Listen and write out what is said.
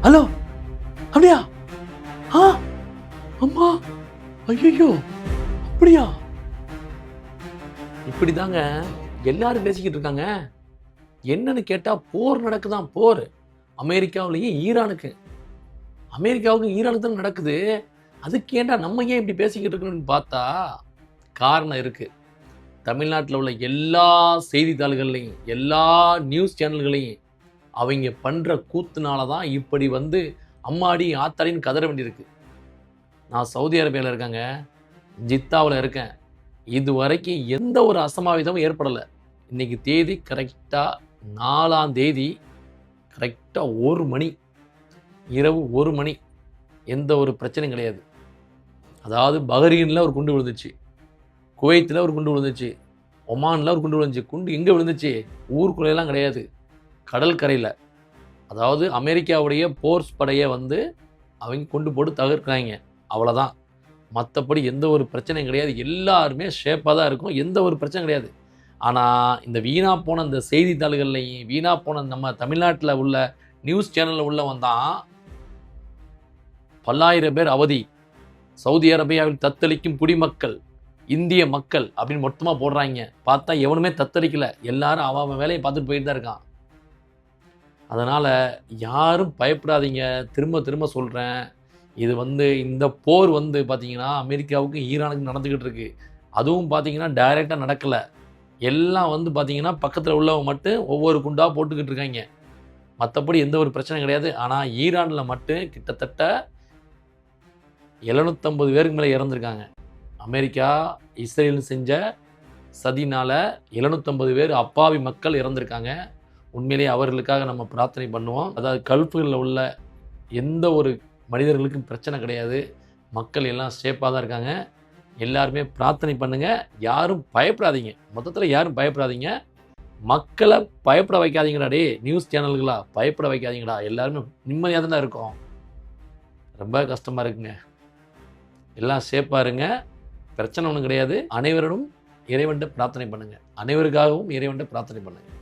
Hello, அப்படியா? ஆ, அம்மா, ஐயோ, அப்படியா? இப்படி தாங்க எல்லாரும் பேசிக்கிட்டு இருக்காங்க. என்னன்னு கேட்டா போர் நடக்குதான், போர். அமெரிக்காவிலேயே ஈரானுக்கு. அமெரிக்காவுக்கும் ஈரானுக்கு தான் நடக்குது. அதுக்கு ஏன்டா நம்ம ஏன் இப்படி பேசிக்கிட்டு இருக்கணும்னு பார்த்தா காரணம் இருக்கு. தமிழ்நாட்டில் உள்ள எல்லா செய்தித்தாள்கள்லையும் எல்லா நியூஸ் சேனல்களையும் அவங்க பண்ற கூத்துனால தான் இப்படி வந்து அம்மாடி ஆத்தாடின்னு கதற வேண்டியிருக்கு. நான் சவுதி அரேபியாவில் இருக்கேங்க, ஜித்தாவில் இருக்கேன். இது வரைக்கும் எந்த ஒரு அசம்பாவிதமும் ஏற்படலை. இன்னைக்கு தேதி கரெக்டாக 4ஆம் தேதி, கரெக்டாக 1 மணி, இரவு 1 மணி. எந்த ஒரு பிரச்சனையும் கிடையாது. அதாவது பஹ்ரைனில் ஒரு குண்டு விழுந்துச்சு, குவைத்தில் ஒரு குண்டு விழுந்துச்சு, ஒமானில் ஒரு குண்டு விழுந்துச்சு. குண்டு எங்கே விழுந்துச்சு? ஊருக்குள்ளையெல்லாம் கிடையாது, கடற்கரையில். அதாவது அமெரிக்காவுடைய போர்ஸ் படையை வந்து அவங்க கொண்டு போட்டு தகர்க்கிறாங்க, அவ்வளோதான். மற்றபடி எந்த ஒரு பிரச்சனையும் கிடையாது. எல்லாருமே ஷேப்பாக தான் இருக்கும், எந்த ஒரு பிரச்சனையும் கிடையாது. ஆனால் இந்த வீணாக போன இந்த செய்தித்தாள்கள்லையும் வீணாக போன நம்ம தமிழ்நாட்டில் உள்ள நியூஸ் சேனலில் உள்ளவன் தான் பல்லாயிரம் பேர் அவதி, சவுதி அரேபியாவில் தத்தளிக்கும் குடிமக்கள், இந்திய மக்கள் அப்படின்னு மொத்தமாக போடுறாங்க. பார்த்தா எவனுமே தத்தளிக்கல, எல்லாரும் அவன் வேலையை பார்த்துட்டு போயிட்டு தான் இருக்கான். அதனால் யாரும் பயப்படாதீங்க. திரும்ப திரும்ப சொல்கிறேன், இது வந்து இந்த போர் வந்து பார்த்தீங்கன்னா அமெரிக்காவுக்கும் ஈரானுக்கும் நடந்துக்கிட்டு இருக்கு. அதுவும் பார்த்தீங்கன்னா டைரெக்டாக நடக்கலை. எல்லாம் வந்து பார்த்தீங்கன்னா பக்கத்தில் உள்ளவங்க மட்டும் ஒவ்வொரு குண்டாக போட்டுக்கிட்டு இருக்காங்க. மற்றபடி எந்த ஒரு பிரச்சனையும் கிடையாது. ஆனால் ஈரானில் மட்டும் கிட்டத்தட்ட 750 பேருக்கு மேலே இறந்துருக்காங்க. அமெரிக்கா இஸ்ரேல் செஞ்ச சதினால் 750 பேர் அப்பாவி மக்கள் இறந்துருக்காங்க. உண்மையிலேயே அவர்களுக்காக நம்ம பிரார்த்தனை பண்ணுவோம். அதாவது கல்ஃப்களில் உள்ள எந்த ஒரு மனிதர்களுக்கும் பிரச்சனை கிடையாது. மக்கள் எல்லாம் சேஃபாக தான் இருக்காங்க. எல்லாருமே பிரார்த்தனை பண்ணுங்கள். யாரும் பயப்படாதீங்க. மொத்தத்தில் யாரும் பயப்படாதீங்க. மக்களை பயப்பட வைக்காதீங்கடா. டே நியூஸ் சேனல்களா, பயப்பட வைக்காதீங்கடா. எல்லாருமே நிம்மதியாக தானே இருக்கோம். ரொம்ப கஷ்டமாக இருக்குங்க. எல்லாம் சேஃபாக இருங்க. பிரச்சனை ஒன்றும் கிடையாது. அனைவரும் இறைவன்கிட்ட பிரார்த்தனை பண்ணுங்கள். அனைவருக்காகவும் இறைவன்கிட்ட பிரார்த்தனை பண்ணுங்கள்.